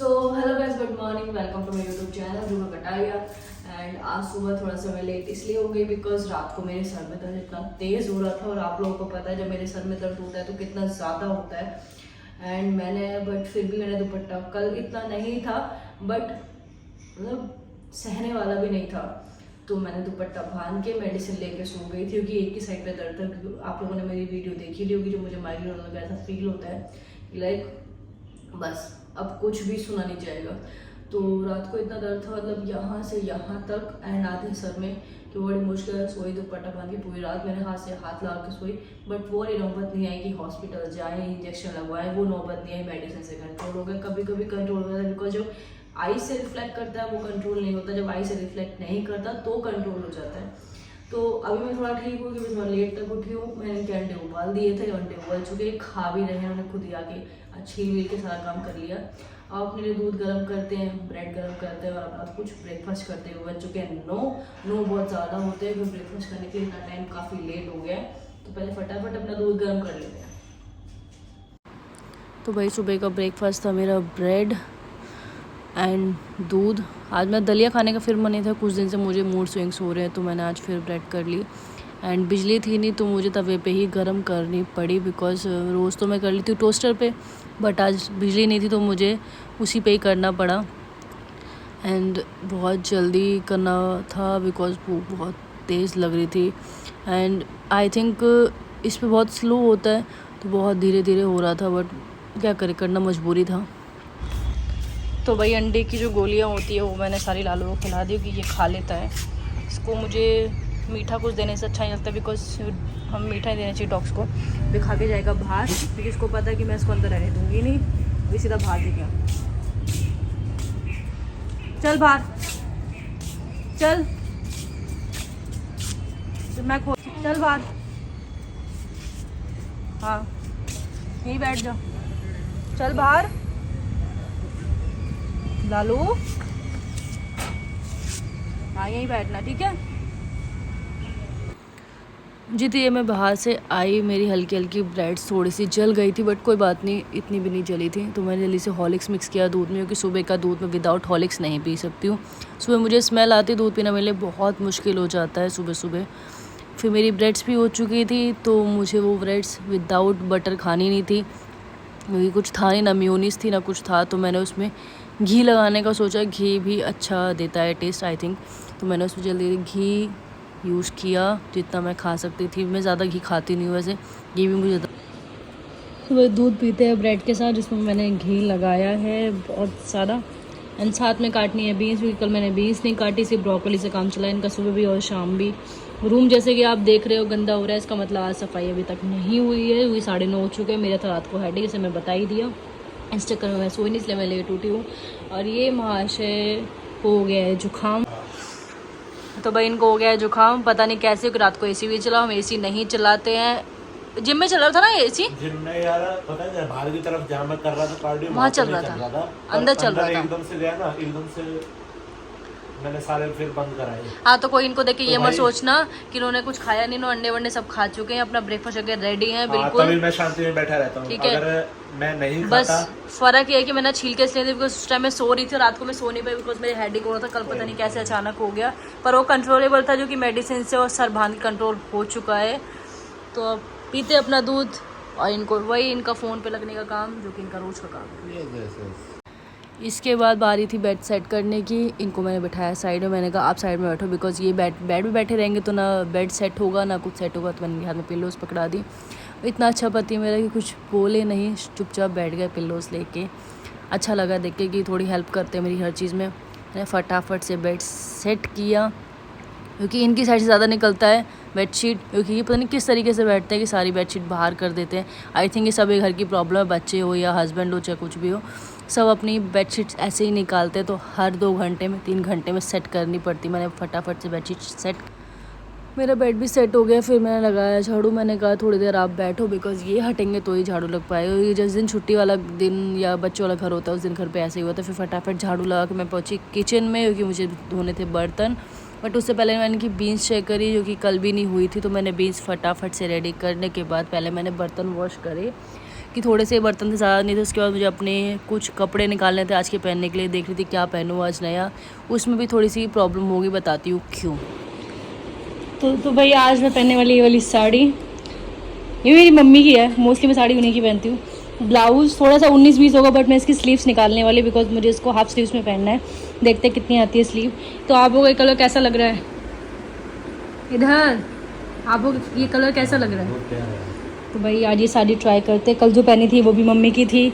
So hello guys, good morning, welcome to my YouTube channel Ruba Kataria. And आज सुबह थोड़ा सा मैं लेट इसलिए हो गई बिकॉज रात को मेरे सर में दर्द इतना तेज़ हो रहा था और आप लोगों को पता है जब मेरे सर में दर्द होता है तो कितना ज़्यादा होता है। एंड बट फिर भी मैंने दुपट्टा, कल इतना नहीं था बट मतलब सहने वाला भी नहीं था, तो मैंने दुपट्टा बांध के मेडिसिन लेके सो गई थी क्योंकि एक ही साइड पे दर्द था। आप लोगों ने मेरी वीडियो देखी ली होगी जो मुझे माइग्रेन होता है, ऐसा फील होता है लाइक बस अब कुछ भी सुना नहीं जाएगा। तो रात को इतना दर्द था मतलब यहाँ से यहाँ तक एंड आधे सर में कि बड़ी मुश्किल है सोई, दुपट्टा बांध के पूरी रात मैंने हाथ से हाथ लगा के सोई। बट वो वाली नौबत नहीं आई कि हॉस्पिटल जाए इंजेक्शन लगवाए, वो नौबत नहीं आई। मेडिसिन से कंट्रोल हो गया, कभी कभी कंट्रोल होता है बिकॉज जो आई से रिफ्लेक्ट करता है वो कंट्रोल नहीं होता, जब आई से रिफ्लेक्ट नहीं करता तो कंट्रोल हो जाता है। तो अभी मैं थोड़ा ठीक हूँ क्योंकि थोड़ा लेट तक उठी हूँ। मैंने इनके अंडे उबाल दिए थे, अंडे उबल चुके, खा भी रहे हैं, उन्होंने खुद ही आके छील वील के सारा काम कर लिया। अब अपने लिए दूध गर्म करते हैं, ब्रेड गर्म करते हैं और अपना कुछ ब्रेकफास्ट करते हैं। बच चुके हैं 9 बहुत ज़्यादा होते हैं क्योंकि ब्रेकफास्ट करने के लिए इतना टाइम काफ़ी लेट हो गया है। तो पहले फटाफट अपना दूध गर्म कर लेते हैं। तो भाई सुबह का ब्रेकफास्ट था मेरा ब्रेड एंड दूध। आज मैं दलिया खाने का फिर मन नहीं था, कुछ दिन से मुझे मूड स्विंग्स हो रहे हैं तो मैंने आज फिर ब्रेड कर ली। एंड बिजली थी नहीं तो मुझे तवे पे ही गर्म करनी पड़ी बिकॉज रोज़ तो मैं कर लेती हूँ टोस्टर पे, बट आज बिजली नहीं थी तो मुझे उसी पे ही करना पड़ा। एंड बहुत जल्दी करना था बिकॉज भूख बहुत तेज़ लग रही थी एंड आई थिंक इस पे बहुत स्लो होता है तो बहुत धीरे धीरे हो रहा था, बट क्या करें, करना मजबूरी था। तो भाई अंडे की जो गोलियाँ होती है वो मैंने सारी लालू को खिला दी कि ये खा लेता है। इसको मुझे मीठा कुछ देने से अच्छा नहीं लगता बिकॉज हम मीठा ही देना चाहिए डॉग्स को। भी खा के जाएगा बाहर क्योंकि इसको पता है कि मैं इसको अंदर रहने दूँगी नहीं, भी सीधा बाहर देगा। चल बाहर चल, मैं खो, चल बाहर, हाँ यहीं बैठ जा, चल बाहर लालू, हाँ यहीं बैठना, ठीक है जी। तो ये मैं बाहर से आई, मेरी हल्की हल्की ब्रेड्स थोड़ी सी जल गई थी बट कोई बात नहीं, इतनी भी नहीं जली थी। तो मैंने जल्दी से हॉर्लिक्स मिक्स किया दूध में क्योंकि सुबह का दूध में विदाउट हॉर्लिक्स नहीं पी सकती हूँ। सुबह मुझे स्मेल आती, दूध पीना मेरे लिए बहुत मुश्किल हो जाता है सुबह सुबह। फिर मेरी ब्रेड्स भी हो चुकी थी तो मुझे वो ब्रेड्स विदाउट बटर खानी नहीं थी क्योंकि कुछ था नहीं, ना म्योनीस थी ना कुछ था। तो मैंने उसमें घी लगाने का सोचा, घी भी अच्छा देता है टेस्ट आई थिंक। तो मैंने उसमें जल्दी घी यूज़ किया जितना मैं खा सकती थी। मैं ज़्यादा घी खाती नहीं हूँ वैसे, घी भी मुझे सुबह दूध पीते हैं ब्रेड के साथ जिसमें मैंने घी लगाया है बहुत सारा। एंड साथ में काटनी है बीन्स क्योंकि कल मैंने बीन्स नहीं काटी, सिर्फ ब्रोकली से काम चला इनका सुबह भी और शाम भी। रूम जैसे कि आप देख रहे हो गंदा हो रहा है, इसका मतलब आज सफाई अभी तक नहीं हुई है। वही 9:30 हो चुके हैं। मेरा था रात को हेडेक, जैसे मैं बता ही दिया, इस चक्कर में मैं सोई नहीं इसलिए मैं लेट उठी हूँ। और ये महाशय हो गया है जुकाम, तो भाई इनको हो गया है जुकाम, पता नहीं कैसे। रात को एसी भी चला, हम एसी नहीं चलाते हैं। जिम में चल रहा था ना एसी, जिम में यार पता है बाहर की तरफ जहाँ मैं कर रहा था कार्डियो वहाँ चल रहा था, अंदर चल रहा था। एकदम से गया ना, एकदम से मैंने सारे फिर बंद कराए। हाँ तो कोई इनको देख के ये मत सोचना कि इन्होंने कुछ खाया नहीं, अंडे वंडे सब खा चुके हैं, अपना ब्रेकफास्ट करके रेडी हैं बिल्कुल। तभी मैं शांति में बैठा रहता हूँ, ठीक है। अगर मैं नहीं बस खाता। फर्क ये है कि मैंने छील के इसलिए बिकॉज उस टाइम मैं सो रही थी, रात को मैं सो नहीं पाई बिकॉज मेरे हेडेक हो रहा था। कल पता नहीं कैसे अचानक हो गया, पर वो कंट्रोलेबल था जो कि मेडिसिन से और सर बांध कंट्रोल हो चुका है। तो अब पीते अपना दूध और इनको वही इनका फ़ोन पे लगने का काम जो कि इनका रोज़ का काम है। इसके बाद बारी थी बेड सेट करने की। इनको मैंने बिठाया साइड में, मैंने कहा आप साइड में बैठो बिकॉज ये बेड में बैठे रहेंगे तो ना बेड सेट होगा ना कुछ सेट होगा। तो मैंने हाथ में पिल्लोस पकड़ा दी। इतना अच्छा पति मेरा कि कुछ बोले नहीं, चुपचाप बैठ गए पिल्लोस लेके। अच्छा लगा देख के कि थोड़ी हेल्प करते हैं मेरी हर चीज़ में। मैंने फटाफट से बेड सेट किया क्योंकि इनकी साइड से ज़्यादा निकलता है बेडशीट, क्योंकि ये पता नहीं किस तरीके से बैठते हैं कि सारी बेडशीट बाहर कर देते हैं। आई थिंक ये सब एक घर की प्रॉब्लम है, बच्चे हो या हस्बैंड हो चाहे कुछ भी हो, सब अपनी बेडशीट ऐसे ही निकालते हैं। तो हर 2 घंटे में 3 घंटे में सेट करनी पड़ती। मैंने फटाफट से बेडशीट सेट, मेरा बेड भी सेट हो गया। फिर मैंने लगाया झाड़ू, मैंने कहा थोड़ी देर आप बैठो बिकॉज ये हटेंगे तो ही झाड़ू लग पाएगा। ये जिस दिन छुट्टी वाला दिन या बच्चों वाला घर होता है उस दिन घर पे ऐसे ही हुआ था। फिर फटाफट झाड़ू लगा के मैं पहुंची किचन में क्योंकि मुझे धोने थे बर्तन। बट उससे पहले मैंने की बीन्स चेक करी जो कि कल भी नहीं हुई थी, तो मैंने बीन्स फटाफट से रेडी करने के बाद पहले मैंने बर्तन वॉश करे कि थोड़े से बर्तन थे, ज़्यादा नहीं थे। उसके बाद मुझे अपने कुछ कपड़े निकालने थे आज के पहनने के लिए। देख रही थी क्या पहनूँ आज नया, उसमें भी थोड़ी सी प्रॉब्लम होगी, बताती हूँ क्यों। तो भाई आज मैं पहनने वाली ये वाली साड़ी, ये मेरी मम्मी की है, मोस्टली मैं साड़ी उन्हीं की पहनती हूँ। ब्लाउज़ थोड़ा सा 19-20 होगा, बट मैं इसकी स्लीव्स निकालने वाली, बिकॉज मुझे इसको हाफ स्लीव्स में पहनना है। देखते हैं कितनी आती है स्लीव। तो आप लोगों का कलर कैसा लग रहा है? इधर आप लोग ये कलर कैसा लग रहा है? तो भाई आज ये साड़ी ट्राई करते। कल जो पहनी थी वो भी मम्मी की थी।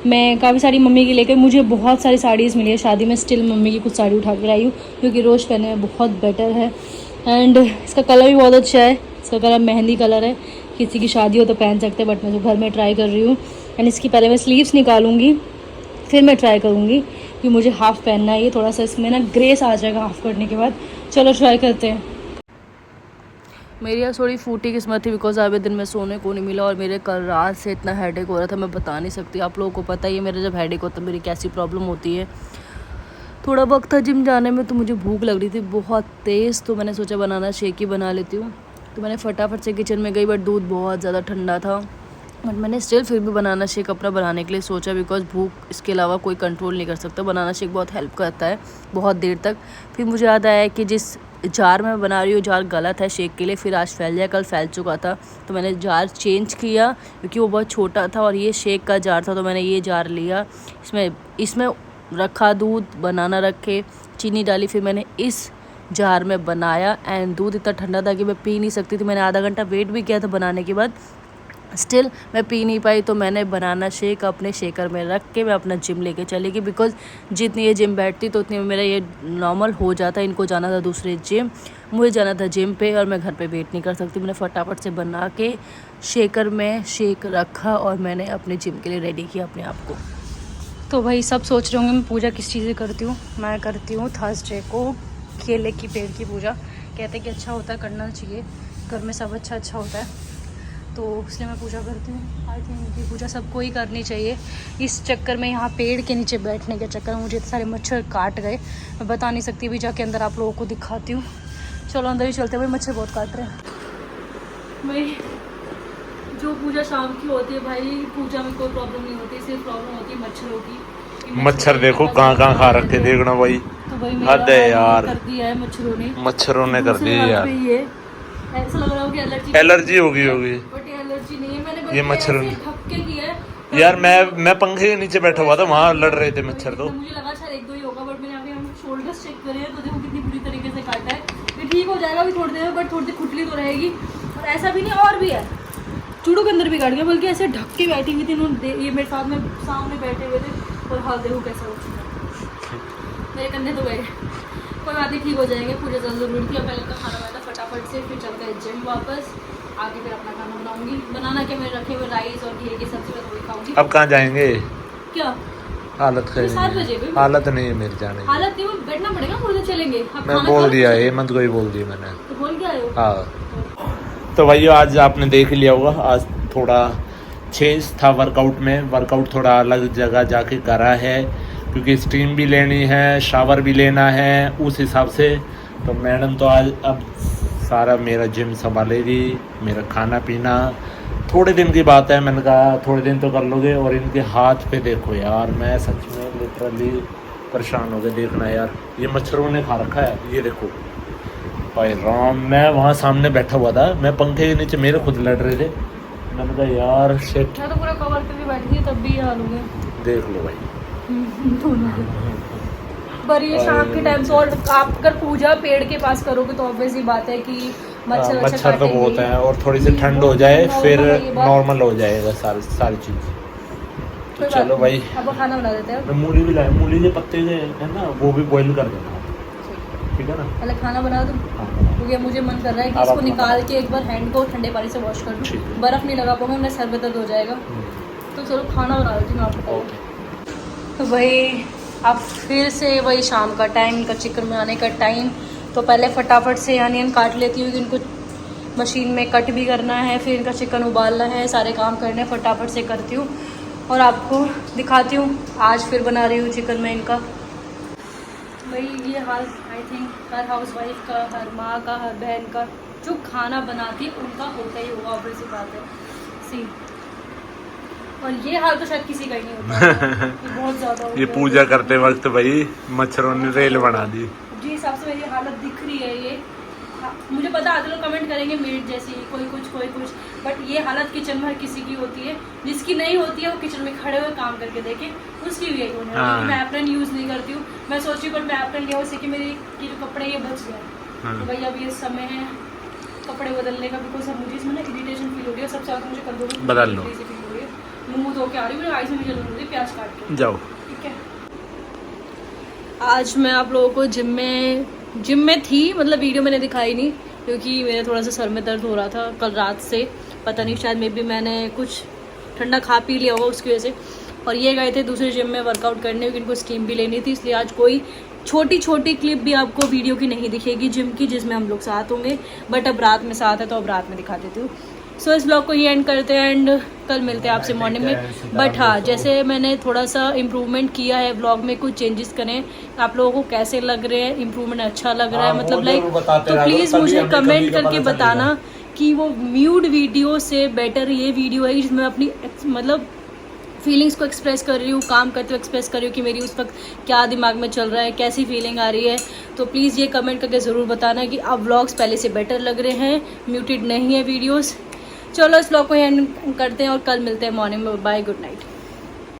मैं काफ़ी सारी मम्मी की लेकर, मुझे बहुत सारी साड़ीज़ मिली है शादी में। स्टिल मम्मी की कुछ साड़ी उठा कर आई हूँ, क्योंकि रोज़ पहने में बहुत बेटर है। एंड इसका कलर भी बहुत अच्छा है। इसका कलर मेहंदी कलर है। किसी की शादी हो तो पहन सकते हैं, बट मैं तो घर में ट्राई कर रही हूँ। एंड इसकी पहले मैं स्लीव्स निकालूंगी, फिर मैं ट्राई करूँगी कि मुझे हाफ़ पहनना है। ये थोड़ा सा इसमें ना ग्रेस आ जाएगा हाफ़ करने के बाद। चलो ट्राई करते हैं। मेरी आज थोड़ी फूटी किस्मत थी, बिकॉज आधे दिन में सोने को नहीं मिला, और मेरे कल रात से इतना हेडेक हो रहा था, मैं बता नहीं सकती। आप लोगों को पता ही है मेरा जब हेडेक होता है मेरी कैसी प्रॉब्लम होती है। थोड़ा वक्त था जिम जाने में, तो मुझे भूख लग रही थी बहुत तेज़, तो मैंने सोचा बनाना शेक ही बना लेती हूँ। तो मैंने फटाफट से किचन में गई, बट दूध बहुत ज़्यादा ठंडा था। बट मैंने स्टिल फिर भी बनाना शेक अपना बनाने के लिए सोचा, बिकॉज भूख इसके अलावा कोई कंट्रोल नहीं कर सकता। बनाना शेक बहुत हेल्प करता है बहुत देर तक। फिर मुझे याद आया कि जिस जार में बना रही हूँ जार गलत है शेक के लिए, फिर आज फैल जाए, कल फैल चुका था। तो मैंने जार चेंज किया, क्योंकि वो बहुत छोटा था और ये शेक का जार था, तो मैंने ये जार लिया। इसमें रखा दूध, बनाना रखे, चीनी डाली, फिर मैंने इस जार में बनाया। एंड दूध इतना ठंडा था कि मैं पी नहीं सकती थी। मैंने आधा घंटा वेट भी किया था बनाने के बाद, स्टिल मैं पी नहीं पाई। तो मैंने बनाना शेक अपने शेकर में रख के मैं अपना जिम लेके चली गई, बिकॉज जितनी ये जिम बैठती तो उतनी में मेरा ये नॉर्मल हो जाता। इनको जाना था दूसरे जिम, मुझे जाना था जिम पे, और मैं घर पे वेट नहीं कर सकती। मैंने फटाफट से बना के शेकर में शेक रखा, और मैंने अपने जिम के लिए रेडी किया अपने आप को। तो भाई सब सोच रहे होंगे मैं पूजा किस चीज़ से करती हूँ। मैं करती हूँ थर्सडे को केले की पेड़ की पूजा। कहते हैं कि अच्छा होता है, करना चाहिए, घर में सब अच्छा होता है, तो इसलिए मैं पूजा करती हूँ। आई थिंक ये पूजा सबको ही करनी चाहिए। इस चक्कर में यहाँ पेड़ के नीचे बैठने के चक्कर में मुझे इतने सारे मच्छर काट गए, मैं बता नहीं सकती। अभी जाके अंदर आप लोगों को दिखाती हूँ। चलो अंदर ही चलते। भाई मच्छर बहुत काट रहे हैं। भाई जो पूजा शाम की होती है, भाई पूजा में कोई प्रॉब्लम नहीं होती, सिर्फ प्रॉब्लम होती है मच्छरों की। मच्छर देखो कहाँ खा रखे, देखना भाई। तो भाई हद है यार, कर दिया है मच्छरों ने कर दिया यार। ये ऐसा लग रहा है कि एलर्जी होगी बट ये एलर्जी नहीं है। मैंने ये मच्छरों ने ढक के किया है यार। मैं पंखे के नीचे बैठा हुआ था, वहाँ लड़ रहे थे मच्छर। तो मुझे लगा शायद एक दो ही होगा, बट मैंने अभी हम शोल्डर्स चेक करे हैं, तो देखो कितनी बुरी तरीके से काटा है। ये ठीक हो जाएगा अभी थोड़ी देर में, बट थोड़ी देर खुटली तो रहेगी। और ऐसा भी नहीं, और भी है, चूड़ों के अंदर भी काट गया, बल्कि ऐसे ढक के बैठी हुई थी इन्होंने। ये मेरे साथ में सामने बैठे हुए थे, और हाल देखो कैसा हो चुका। मेरे कंधे तो गए, कोई बात नहीं, ठीक हो जाएंगे। पूजा जरूरी थी। पहले का खाना बनाया फटाफट से, फिर चलते हैं जिम वापस। आगे फिर अपना खाना बनाऊंगी। बनाना क्या, मेरे रखे हुए राइस और घी की सब्जी में वही खाऊंगी। अब कहाँ जाएंगे? क्या हालत खैर 7 बजे भी हालत नहीं है मेरे जाने की। हालत नहीं, बैठना पड़ेगा, थोड़ी देर चलेंगे। मैं बोल दिया है, हेमंत को ही बोल दिया मैंने। तो बोल के आए हो? हाँ। तो भाई आज आपने देख लिया होगा, आज थोड़ा चेंज था वर्कआउट में। वर्कआउट थोड़ा अलग जगह जाके करा है, क्योंकि स्टीम भी लेनी है, शावर भी लेना है, उस हिसाब से। तो मैडम तो आज अब सारा मेरा जिम संभालेगी, मेरा खाना पीना। थोड़े दिन की बात है, मैंने कहा थोड़े दिन तो कर लोगे। और इनके हाथ पे देखो यार, मैं सच में लिटरली परेशान हो गया। देखना यार, ये मच्छरों ने खा रखा है, ये देखो भाई राम। मैं वहाँ सामने बैठा हुआ था, मैं पंखे के नीचे, मेरे खुद लड़ रहे थे। मैंने कहा यार शिट, मैं तो पूरा कवर करके बैठी थी, तब भी ये हाल हो गया। देख लो भाई। पर ये शाम के टाइम से, और आप अगर पूजा पेड़ के पास करोगे तो ऑब्वियस ही बात है कि मच्छर तो बहुत है। और थोड़ी सी ठंड हो जाए फिर नॉर्मल हो जाएगा सारी चीज़। तो चलो भाई, अब खाना बना देते हैं। मैं मूली भी लाया, मूली के पत्ते है ना, वो भी बॉईल कर देना, ठीक है ना। पहले खाना बना दूँ, क्योंकि मुझे मन कर रहा है कि इसको निकाल के एक बार हैंड को ठंडे पानी से वॉश कर दूँ। बर्फ़ नहीं लगा पाऊंगा, मेरा सर में दर्द हो जाएगा। तो चलो खाना बना देती हूँ आपको। तो भाई अब फिर से वही शाम का टाइम, इनका चिकन बनाने का टाइम। तो पहले फटाफट से अनियन काट लेती हूँ, इनको मशीन में कट भी करना है, फिर इनका चिकन उबालना है, सारे काम करने फटाफट से करती हूँ और आपको दिखाती हूँ। आज फिर बना रही हूँ चिकन में इनका। भाई ये हाल आई थिंक हर हाउसवाइफ का, हर माँ का, हर बहन का, जो खाना बनाती है उनका होता ही होगा, ऑब्वियस सी बात है। सी और ये हाल तो शायद किसी का ही नहीं होता। ये बहुत ज्यादा हो ये गया। पूजा करते वक्त भाई मच्छरों ने रेल बना दी। जी हिसाब से मेरी हालत दिख रही है ये। हाँ, मुझे पता आधे लोग कमेंट करेंगे मेड जैसी, कोई कुछ, बट ये हालत किचन में हर किसी की होती है। जिसकी नहीं होती है वो किचन में खड़े हुए काम करके देखे, उसकी भी यही होने वाली है। हाँ। मैं एप्रन यूज़ नहीं करती हूँ, मैं सोच रही हूँ बट मैं एप्रन लिया उससे कि मेरी ये जो कपड़े ये बच गए। हाँ। तो भाई अब ये समय है कपड़े बदलने का, बिकॉज अब मुझे इसमें ना इरिटेशन फील हो रही है। सबसे ज़्यादा मुझे कंधों में बदल लो। फील हो रही है, मुँह धो के आ रही हूँ, मेरे आइस में भी जलन हो रही है प्याज काट के। जाओ। ठीक है, आज मैं आप लोगों को जिम में थी, मतलब वीडियो मैंने दिखाई नहीं क्योंकि मेरे थोड़ा सा सर में दर्द हो रहा था कल रात से। पता नहीं शायद मे भी मैंने कुछ ठंडा खा पी लिया होगा उसकी वजह से। और ये गए थे दूसरे जिम में वर्कआउट करने क्योंकि इनको स्टीम भी लेनी थी, इसलिए आज कोई छोटी क्लिप भी आपको वीडियो की नहीं दिखेगी जिम की जिसमें हम लोग साथ होंगे। बट अब रात में साथ है तो अब रात में दिखा देती हूँ। सो इस ब्लॉग को ये एंड करते हैं एंड कल मिलते हैं आपसे मॉर्निंग में। बट हाँ, जैसे मैंने थोड़ा सा इम्प्रूवमेंट किया है ब्लॉग में, कुछ चेंजेस करें। आप लोगों को कैसे लग रहे हैं, इम्प्रूवमेंट अच्छा लग रहा है मतलब लाइक, तो प्लीज़ मुझे कमेंट करके बताना कि वो म्यूड वीडियो से बेटर ये वीडियो है जिसमें अपनी मतलब फीलिंग्स को एक्सप्रेस कर रही हूँ, काम करते हुए एक्सप्रेस कर रही हूँ कि मेरी उस वक्त क्या दिमाग में चल रहा है, कैसी फीलिंग आ रही है। तो प्लीज़ ये कमेंट करके ज़रूर बताना कि अब व्लॉग्स पहले से बेटर लग रहे हैं, म्यूटेड नहीं है वीडियोस। चलो इस व्लॉग को एंड करते हैं और कल मिलते हैं मॉर्निंग में। Bye, good night.